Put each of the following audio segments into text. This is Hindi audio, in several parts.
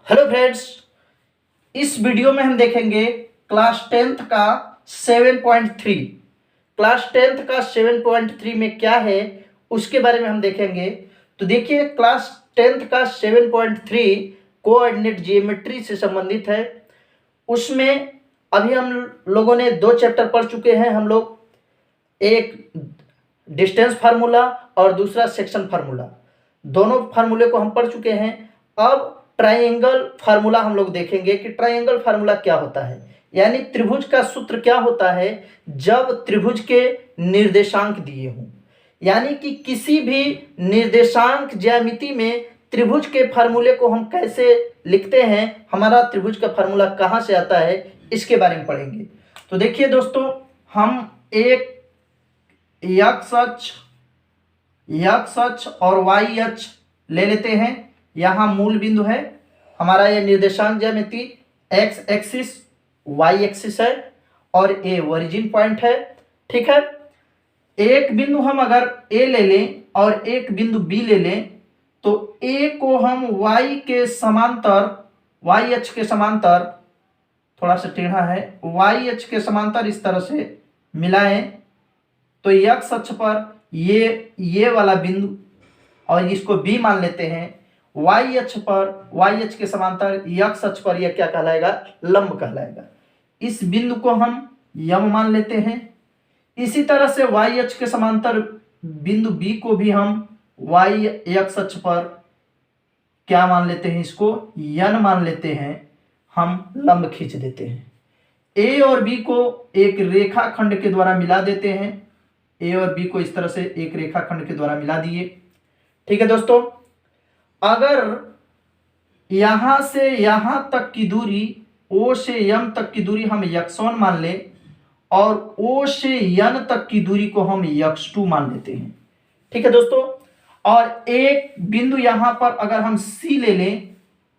हेलो फ्रेंड्स, इस वीडियो में हम देखेंगे क्लास टेंथ का 7.3। क्लास टेंथ का 7.3 में क्या है उसके बारे में हम देखेंगे। तो देखिए, क्लास टेंथ का 7.3 कोऑर्डिनेट जियोमेट्री से संबंधित है। उसमें अभी हम लोगों ने 2 चैप्टर पढ़ चुके हैं। हम लोग एक डिस्टेंस फार्मूला और दूसरा सेक्शन फार्मूला, दोनों फार्मूले को हम पढ़ चुके हैं। अब ट्राइंगल फार्मूला हम लोग देखेंगे कि ट्राइंगल फार्मूला क्या होता है, यानी त्रिभुज का सूत्र क्या होता है जब त्रिभुज के निर्देशांक दिए हों। यानी कि किसी भी निर्देशांक ज्यामिति में त्रिभुज के फार्मूले को हम कैसे लिखते हैं, हमारा त्रिभुज का फार्मूला कहाँ से आता है, इसके बारे में पढ़ेंगे। तो देखिए दोस्तों, हम एक एक्स अक्ष और वाई अक्ष ले लेते हैं। यहाँ मूल बिंदु है हमारा, यह निर्देशांक ज्यामिति एक्स एक्सिस वाई एक्सिस है और ए ओरिजिन पॉइंट है। ठीक है, एक बिंदु हम अगर ए ले लें और एक बिंदु बी ले लें तो ए को हम वाई के समांतर, वाई अक्ष के समांतर, थोड़ा सा टेढ़ा है, वाई अक्ष के समांतर इस तरह से मिलाएं तो एक्स अक्ष पर ये वाला बिंदु, और इसको बी मान लेते हैं। वाई अक्ष पर, वाई अक्ष के समांतर एक्स अक्ष पर यह क्या कहलाएगा, लंब कहलाएगा। इस बिंदु को हम यम मान लेते हैं। इसी तरह से वाई अक्ष के समांतर बिंदु बी को भी हम वाई एक्स अक्ष पर क्या मान लेते हैं, इसको यन मान लेते हैं। हम लंब खींच देते हैं। ए और बी को एक रेखाखंड के द्वारा मिला देते हैं। ए और बी को इस तरह से एक रेखाखंड के द्वारा मिला दिए। ठीक है दोस्तों, अगर यहां से यहां तक की दूरी, ओ से यम तक की दूरी हम x1 मान लें और ओ से यन तक की दूरी को हम x2 मान लेते हैं। ठीक है दोस्तों, और एक बिंदु यहां पर अगर हम C ले लें,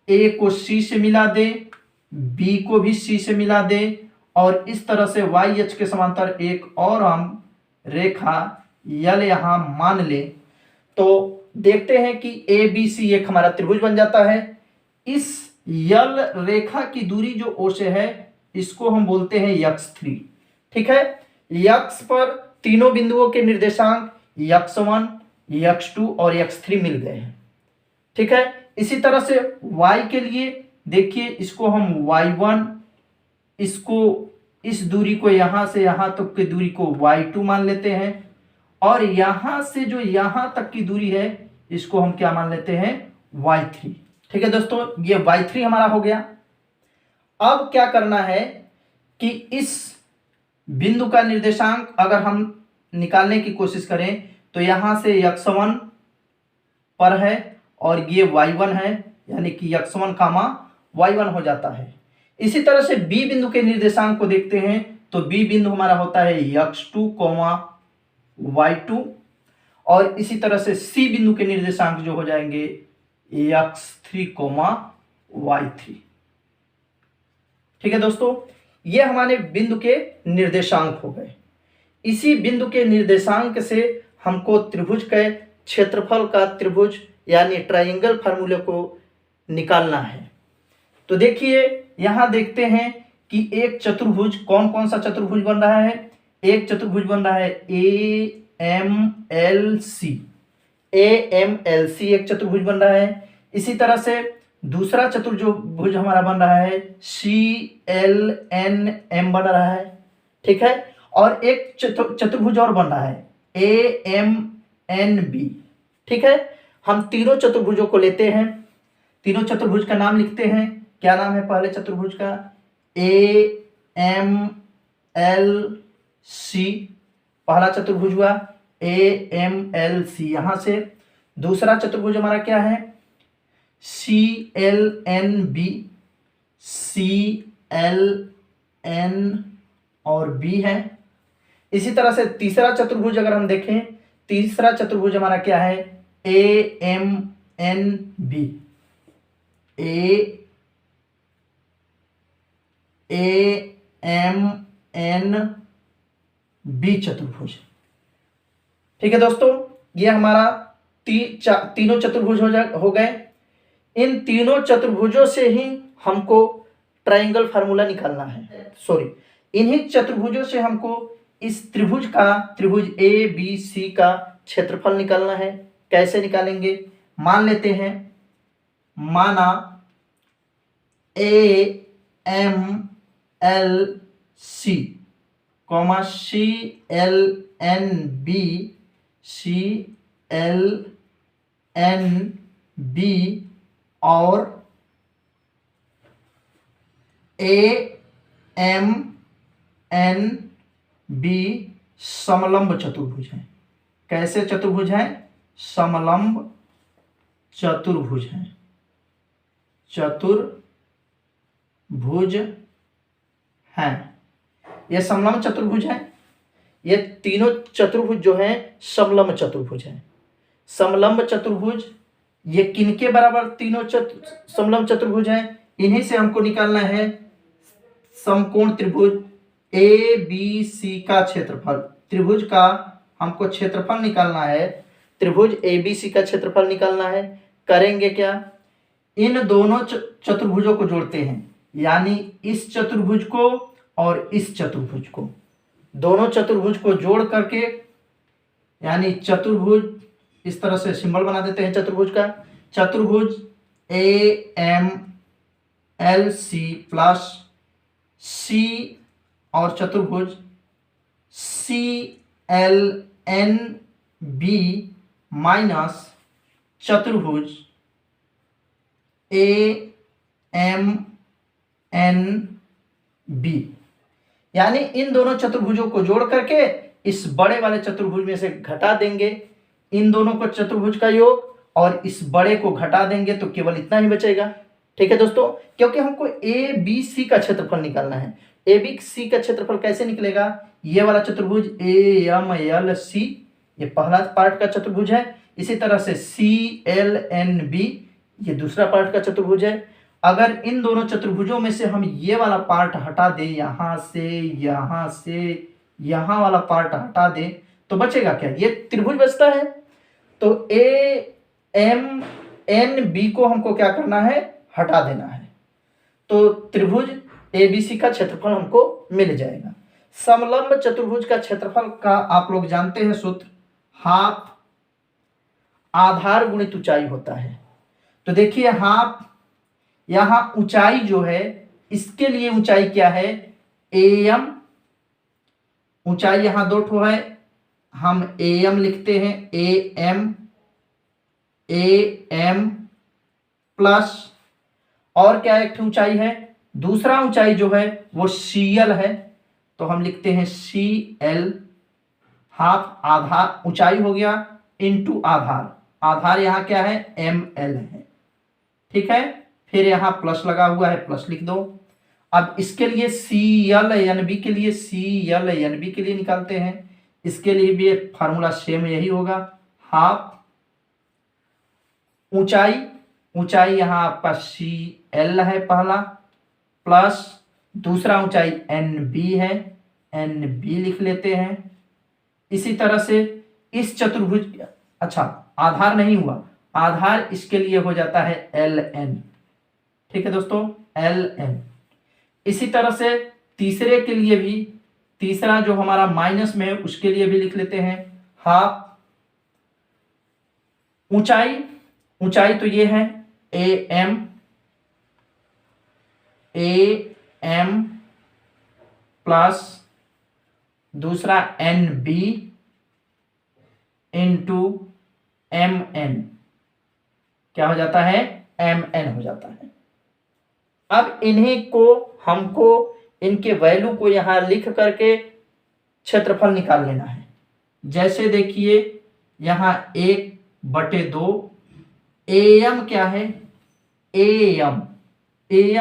A को C से मिला दें, B को भी C से मिला दें और इस तरह से y अक्ष के समांतर एक और हम रेखा यल यहां मान लें तो देखते हैं कि ए बी सी एक हमारा त्रिभुज बन जाता है। इस यल रेखा की दूरी जो ओ से है इसको हम बोलते हैं x3। ठीक है, x पर तीनों बिंदुओं के निर्देशांक x1, x2 और x3 मिल गए हैं। ठीक है, इसी तरह से y के लिए देखिए, इसको हम y1, इसको, इस दूरी को यहां से यहां तक की दूरी को y2 मान लेते हैं और यहां से जो यहां तक की दूरी है इसको हम क्या मान लेते हैं, y3। ठीक है दोस्तों, ये y3 हमारा हो गया। अब क्या करना है कि इस बिंदु का निर्देशांक अगर हम निकालने की कोशिश करें तो यहां से x1 पर है और ये y1 है, यानी कि x1 y1 हो जाता है। इसी तरह से बी बिंदु के निर्देशांक को देखते हैं तो बी बिंदु हमारा होता है x2, y2 और इसी तरह से सी बिंदु के निर्देशांक जो हो जाएंगे x3, y3। ठीक है दोस्तों, ये हमारे बिंदु के निर्देशांक हो गए। इसी बिंदु के निर्देशांक से हमको त्रिभुज के क्षेत्रफल का त्रिभुज यानी ट्राइंगल फार्मूले को निकालना है। तो देखिए, यहां देखते हैं कि एक चतुर्भुज, कौन कौन सा चतुर्भुज बन रहा है। एक चतुर्भुज बन रहा है AMLC, एक चतुर्भुज बन रहा है। इसी तरह से दूसरा चतुर्भुज हमारा बन रहा है CLNM बन रहा है। ठीक है, और एक चतुर्भुज और बन रहा है AMNB। ठीक है, हम तीनों चतुर्भुजों को लेते हैं, तीनों चतुर्भुज का नाम लिखते हैं। क्या नाम है पहले चतुर्भुज का, AMLC, पहला चतुर्भुज हुआ AMLC। यहां से दूसरा चतुर्भुज हमारा क्या है, CLNB, CLN और B है। इसी तरह से तीसरा चतुर्भुज अगर हम देखें, तीसरा चतुर्भुज हमारा क्या है, AMNB, AMNB चतुर्भुज। ठीक है दोस्तों, ये हमारा तीनों चतुर्भुज हो गए। इन तीनों चतुर्भुजों से ही हमको ट्रायंगल फार्मूला निकालना है, सॉरी, इन्हीं चतुर्भुजों से हमको इस त्रिभुज ए बी सी का क्षेत्रफल निकालना है। कैसे निकालेंगे? मान लेते हैं, माना A M L C comma C L N B C L N B और ए एम एन बी समलंब चतुर्भुज हैं। कैसे चतुर्भुज हैं? समलंब चतुर्भुज हैं, चतुर्भुज हैं। ये समलंब चतुर्भुज हैं। ये तीनों चतुर्भुज जो हैं समलंब चतुर्भुज हैं। समलंब चतुर्भुज ये किनके बराबर तीनों समलंब चतुर्भुज हैं? इन्हीं से हमको निकालना है समकोण त्रिभुज ए बी सी का क्षेत्रफल। त्रिभुज का हमको क्षेत्रफल निकालना है, त्रिभुज ए बी सी का क्षेत्रफल निकालना है। करेंगे क्या? इन दोनों चतुर्भुजों को जोड़ते हैं, यानी इस चतुर्भुज को और इस चतुर्भुज को, दोनों चतुर्भुज को जोड़ करके, यानी चतुर्भुज, इस तरह से सिंबल बना देते हैं चतुर्भुज का। चतुर्भुज A M L C plus C और चतुर्भुज C L N B minus चतुर्भुज ए एम एन बी, यानी इन दोनों चतुर्भुजों को जोड़ करके इस बड़े वाले चतुर्भुज में से घटा देंगे इन दोनों को चतुर्भुज का योग, और इस बड़े को घटा देंगे तो केवल इतना ही बचेगा। ठीक है दोस्तों, क्योंकि हमको ए बी सी का क्षेत्रफल निकालना है। ए बी सी का क्षेत्रफल कैसे निकलेगा? ये वाला चतुर्भुज ए एम एल सी, ये पहला पार्ट का चतुर्भुज है। इसी तरह से सी एल एन बी, ये दूसरा पार्ट का चतुर्भुज है। अगर इन दोनों चतुर्भुजों में से हम ये वाला पार्ट हटा दें, यहाँ से यहाँ वाला पार्ट हटा दें, तो बचेगा क्या? ये त्रिभुज बचता है। तो ए एम एन बी को हमको क्या करना है? हटा देना है। तो त्रिभुज ए बी सी का क्षेत्रफल हमको मिल जाएगा। समलंब चतुर्भुज का क्षेत्रफल का आप लोग जानते हैं सूत्र, हाफ आधार गुणित ऊंचाई होता है। तो देखिए हाफ, यहां ऊंचाई जो है, इसके लिए ऊंचाई क्या है? एम, ऊंचाई यहां दो ठो है, हम एम लिखते हैं, ए एम प्लस, और क्या एक ऊंचाई है? दूसरा ऊंचाई जो है वो सीएल है, तो हम लिखते हैं सी एल। हाफ आधार ऊंचाई हो गया इनटू आधार, आधार यहाँ क्या है? एम एल है। ठीक है, फिर यहाँ प्लस लगा हुआ है, प्लस लिख दो। अब इसके लिए सी एल एन बी के लिए निकालते हैं। इसके लिए भी फार्मूला सेम यही होगा, हाफ ऊंचाई यहाँ आपका सी एल है पहला, प्लस दूसरा ऊंचाई एन बी है, एन बी लिख लेते हैं। इसी तरह से इस चतुर्भुज, अच्छा आधार नहीं हुआ, आधार इसके लिए हो जाता है एल एन। ठीक है दोस्तों, एल एन। इसी तरह से तीसरे के लिए भी, तीसरा जो हमारा माइनस में है उसके लिए भी लिख लेते हैं, हाफ ऊंचाई तो ये है ए एम प्लस दूसरा N B into M N, क्या हो जाता है? एम एन हो जाता है। अब इन्हीं को हमको, इनके वैल्यू को यहां लिख करके क्षेत्रफल निकाल लेना है। जैसे देखिए यहां 1/2, एम क्या है? एम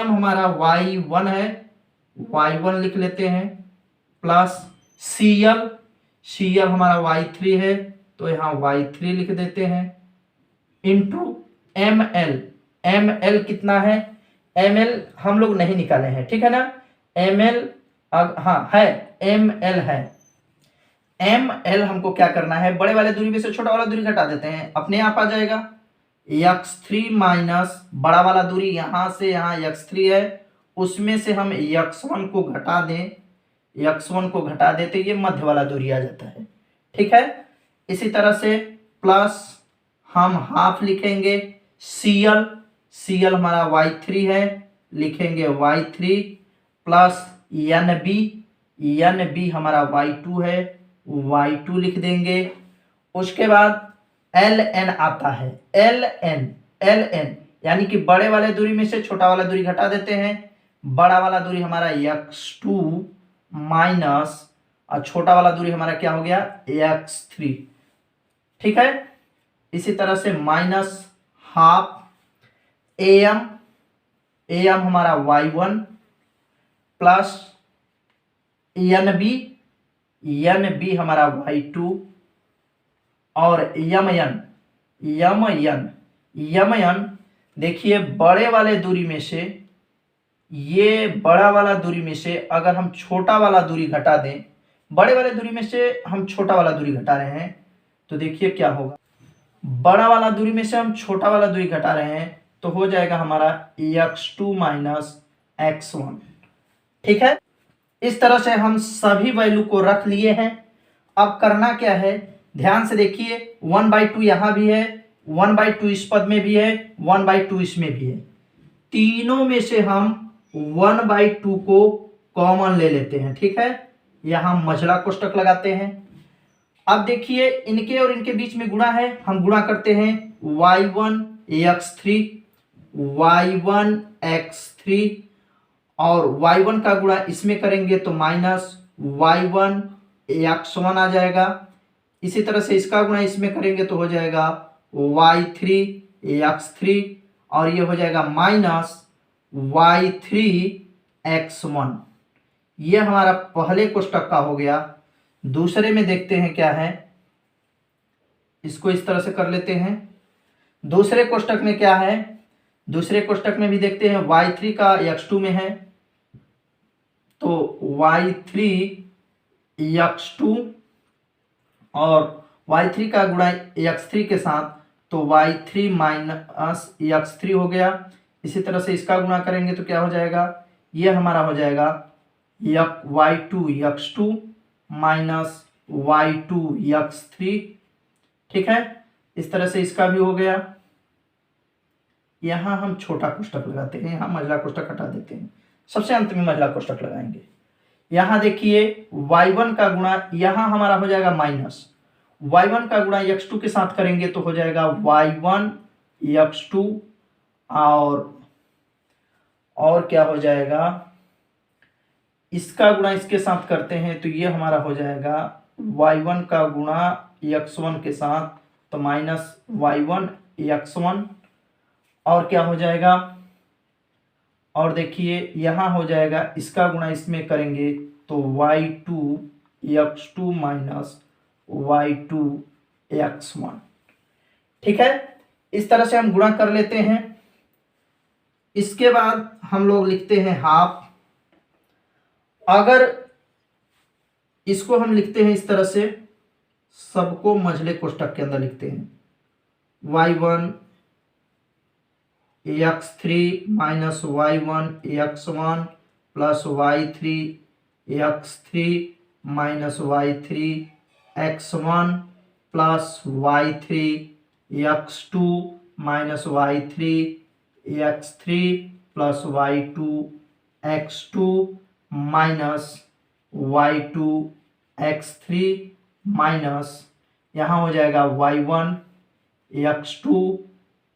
हमारा y1 है, y1 लिख लेते हैं, प्लस सीएल हमारा y3 है, तो यहाँ y3 लिख देते हैं, इंटू एम एल कितना है? एम एल हम लोग नहीं निकाले हैं, ठीक है ना? एम एल हाँ है, एम एल है। एम एल हमको क्या करना है? बड़े वाले दूरी में से छोटा वाला दूरी घटा देते हैं, अपने आप आ जाएगा। x3 माइनस बड़ा वाला दूरी यहाँ से यहाँ x3 है, उसमें से हम x1 को घटा दें, x1 को घटा देते ये मध्य वाला दूरी आ जाता है। ठीक है, इसी तरह से प्लस हम हाफ लिखेंगे CL हमारा y3 है, लिखेंगे y3 प्लस NB हमारा y2 है, y2 लिख देंगे। उसके बाद LN आता है, LN यानी कि बड़े वाले दूरी में से छोटा वाला दूरी घटा देते हैं। बड़ा वाला दूरी हमारा x2 माइनस और छोटा वाला दूरी हमारा क्या हो गया x3। ठीक है, इसी तरह से माइनस हाफ AM हमारा y1 प्लस NB हमारा y2 और यमयन देखिए बड़े वाले दूरी में से, ये बड़ा वाला दूरी में से अगर हम छोटा वाला दूरी घटा दें, बड़े वाले दूरी में से हम छोटा वाला दूरी घटा रहे हैं तो देखिए क्या होगा, बड़ा वाला दूरी में से हम छोटा वाला दूरी घटा रहे हैं तो हो जाएगा हमारा x2 माइनस x1। ठीक है, इस तरह से हम सभी वैल्यू को रख लिए हैं। अब करना क्या है, ध्यान से देखिए 1/2 यहाँ भी है, 1/2 इस पद में भी है, 1/2 इसमें भी है। तीनों में से हम 1/2 को कॉमन ले लेते हैं। ठीक है, यहाँ मझला कोष्टक लगाते हैं। अब देखिए इनके और इनके बीच में गुणा है, हम गुणा करते हैं y1 x3 और y1 का गुणा इसमें करेंगे तो माइनस y1 x1 आ जाएगा। इसी तरह से इसका गुणा इसमें करेंगे तो हो जाएगा y3 x3 और ये हो जाएगा माइनस y3 x1। ये हमारा पहले कोष्टक का हो गया। दूसरे में देखते हैं क्या है, इसको इस तरह से कर लेते हैं। दूसरे कोष्टक में क्या है, दूसरे कोष्टक में भी देखते हैं y3 का x2 में है तो y3 x2 और y3 का गुणा x3 के साथ तो y3 माइनस x3 हो गया। इसी तरह से इसका गुणा करेंगे तो क्या हो जाएगा, ये हमारा हो जाएगा y2 x2 minus y2 x3। ठीक है, इस तरह से इसका भी हो गया। यहाँ हम छोटा कोष्टक लगाते हैं, यहाँ मझला कोष्टक हटा देते हैं, सबसे अंत में मझला कोष्टक लगाएंगे। यहाँ देखिए y1 का गुणा यहाँ हमारा हो जाएगा माइनस y1 का गुणा x2 के साथ करेंगे तो हो जाएगा y1 x2 और क्या हो जाएगा, इसका गुणा इसके साथ करते हैं तो ये हमारा हो जाएगा y1 का गुणा x1 के साथ तो माइनस y1 x1 और क्या हो जाएगा, और देखिए यहाँ हो जाएगा इसका गुणा इसमें करेंगे तो y2 x2 minus y2 x1। ठीक है, इस तरह से हम गुणा कर लेते हैं। इसके बाद हम लोग लिखते हैं हाफ। अगर इसको हम लिखते हैं इस तरह से, सबको मझले कोष्टक के अंदर लिखते हैं y1 x3 minus y1 x1 plus y3 x3 minus y3 x1 plus y3 x2 minus y3 x3 plus y2 x2 minus y2 x3 minus यहाँ हो जाएगा y1 x2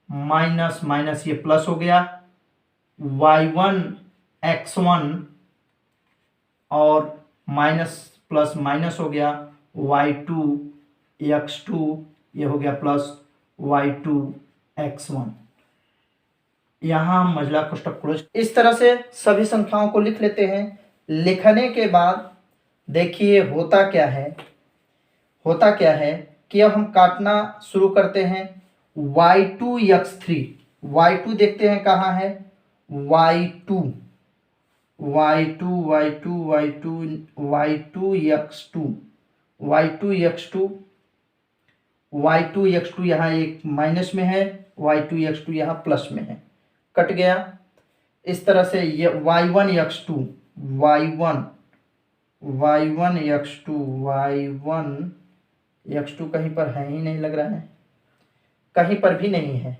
माइनस माइनस ये प्लस हो गया y1 x1 और माइनस प्लस माइनस हो गया y2 x2, ये हो गया प्लस y2 x1। यहाँ हम मझला कोष्टक क्लोज। इस तरह से सभी संख्याओं को लिख लेते हैं। लिखने के बाद देखिए होता क्या है कि अब हम काटना शुरू करते हैं। y2 x3, y2 देखते हैं कहाँ है, y2 x2 यहाँ एक माइनस में है y2 x2 यहाँ प्लस में है, कट गया। इस तरह से ये y1 x2 कहीं पर है ही नहीं, लग रहा है कहीं पर भी नहीं है।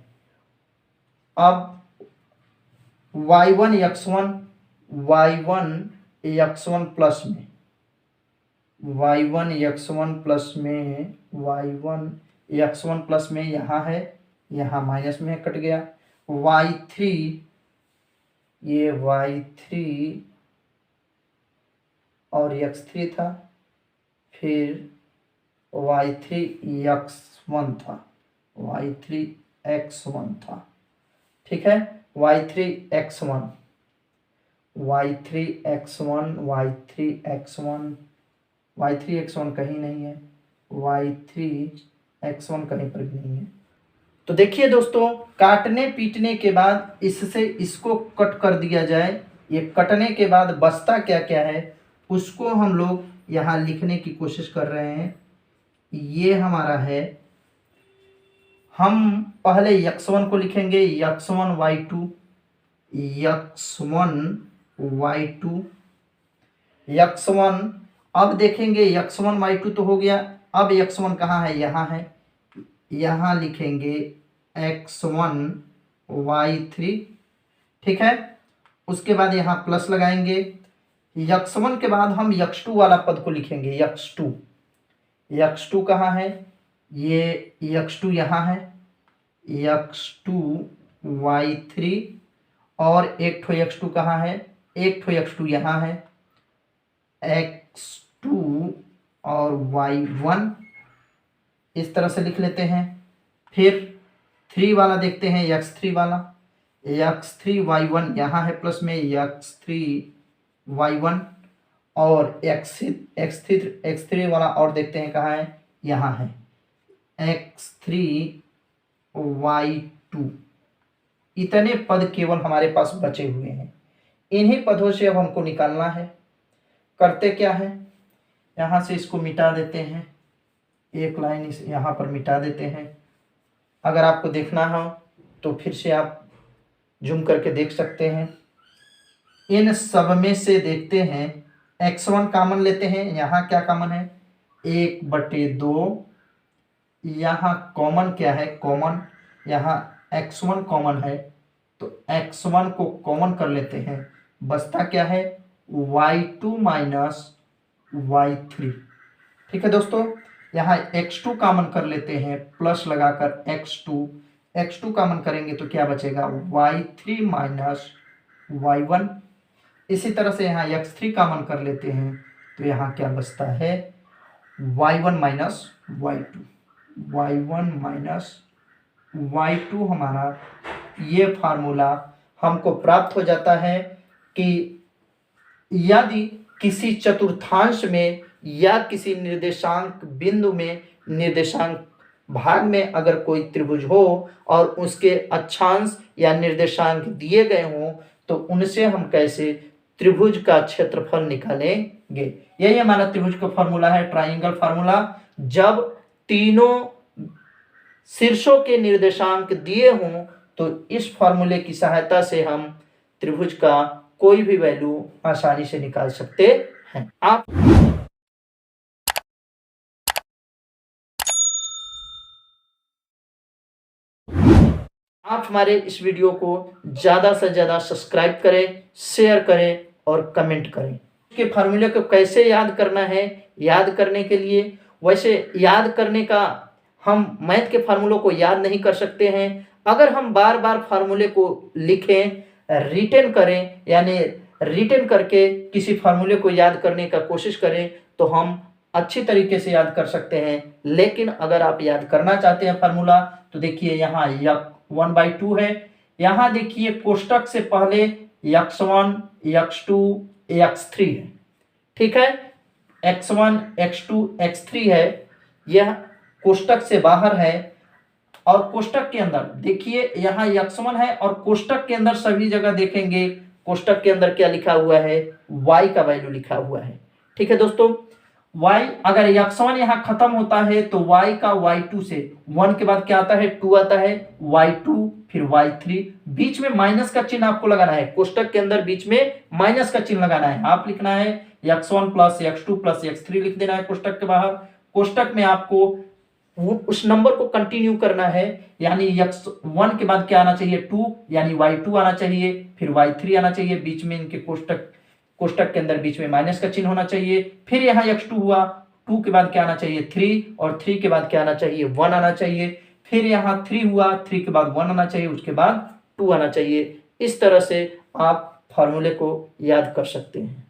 अब y1 x1 प्लस में y1 प्लस में यहाँ है, यहाँ माइनस में है, कट गया। y3 ये y3 और x3 था, फिर y3 x1 था, ठीक है। y3 x1 कहीं नहीं है, y3 x1 कहीं पर भी नहीं है। तो देखिए दोस्तों, काटने पीटने के बाद इससे इसको कट कर दिया जाए, ये कटने के बाद बचता क्या क्या है उसको हम लोग यहाँ लिखने की कोशिश कर रहे हैं। ये हमारा है, हम पहले x1 को लिखेंगे, x1 y2 x1। अब देखेंगे x1 y2 तो हो गया, अब x1 कहाँ है, यहाँ है, यहाँ लिखेंगे x1 y3, ठीक है। उसके बाद यहाँ प्लस लगाएंगे, x1 के बाद हम x2 वाला पद को लिखेंगे, x2 कहाँ है, ये x2 यहाँ है, x2 y3 और एक ठो x2 कहाँ है, एक ठो x2 यहाँ है, x2 और y1 इस तरह से लिख लेते हैं। फिर 3 वाला देखते हैं, x3 वाला, x3 y1 यहाँ है प्लस में, x3 y1 और x3 वाला और देखते हैं कहाँ है, यहाँ है, x3 y2। इतने पद केवल हमारे पास बचे हुए हैं, इन्हीं पदों से अब हमको निकालना है। करते क्या है, यहाँ से इसको मिटा देते हैं, एक लाइन इस यहाँ पर मिटा देते हैं। अगर आपको देखना हो तो फिर से आप जूम करके देख सकते हैं। इन सब में से देखते हैं, x1 कॉमन लेते हैं, यहाँ क्या कॉमन है, 1/2, यहाँ कॉमन क्या है, कॉमन यहाँ x1 कॉमन है, तो x1 को कॉमन कर लेते हैं, बचता क्या है, y2 माइनस y3, ठीक है दोस्तों। यहाँ x2 कॉमन कर लेते हैं, प्लस लगाकर x2 कॉमन करेंगे तो क्या बचेगा, y3 माइनस y1। इसी तरह से यहाँ x3 कॉमन कर लेते हैं तो यहाँ क्या बचता है, y1 माइनस y2 हमारा ये फार्मूला हमको प्राप्त हो जाता है कि यदि किसी चतुर्थांश में या किसी निर्देशांक बिंदु में, निर्देशांक भाग में अगर कोई त्रिभुज हो और उसके अक्षांश या निर्देशांक दिए गए हों तो उनसे हम कैसे त्रिभुज का क्षेत्रफल निकालेंगे। यही हमारा त्रिभुज का फॉर्मूला है, ट्राइंगल फार्मूला। जब तीनों शीर्षों के निर्देशांक दिए हों तो इस फॉर्मूले की सहायता से हम त्रिभुज का कोई भी वैल्यू आसानी से निकाल सकते हैं। आप हमारे इस वीडियो को ज़्यादा से ज़्यादा सब्सक्राइब करें, शेयर करें और कमेंट करें। के फार्मूले को कैसे याद करना है, याद करने के लिए, वैसे याद करने का हम मैथ के फार्मूलों को याद नहीं कर सकते हैं। अगर हम बार बार फार्मूले को लिखें, रिटेन करें, यानी रिटेन करके किसी फार्मूले को याद करने का कोशिश करें तो हम अच्छी तरीके से याद कर सकते हैं। लेकिन अगर आप याद करना चाहते हैं फार्मूला तो देखिए यहाँ 1/2 है, यहाँ देखिए कोष्टक से पहले x1 x2 x3 है, ठीक है, x1 x2 x3 है, यह कोष्टक से बाहर है। और कोष्टक के अंदर देखिए यहाँ x1 है और कोष्टक के अंदर सभी जगह देखेंगे कोष्टक के अंदर क्या लिखा हुआ है, y का वैल्यू लिखा हुआ है, ठीक है दोस्तों। y अगर x1 यहाँ खत्म होता है तो y का y2 से 1 के बाद क्या आता है 2 आता है, y2 फिर y3, बीच में माइनस का चिन्ह आपको लगाना है, कोष्टक के अंदर बीच में माइनस का चिन्ह लगाना है। आप लिखना है x1 plus x2 plus x3 लिख देना है कोष्टक के बाहर। कोष्टक में आपको उस नंबर को कंटिन्यू करना है, यानी x1 के बाद क्या आना चाहिए 2, यानी y2 आना चाहिए, फिर y3 आना चाहिए, बीच में इनके कोष्टक के अंदर बीच में माइनस का चिन्ह होना चाहिए। फिर यहाँ x2 हुआ, 2 के बाद क्या आना चाहिए 3, और 3 के बाद क्या आना चाहिए 1 आना चाहिए। फिर यहाँ 3 हुआ, 3 के बाद 1 आना चाहिए, उसके बाद 2 आना चाहिए। इस तरह से आप फॉर्मूले को याद कर सकते हैं।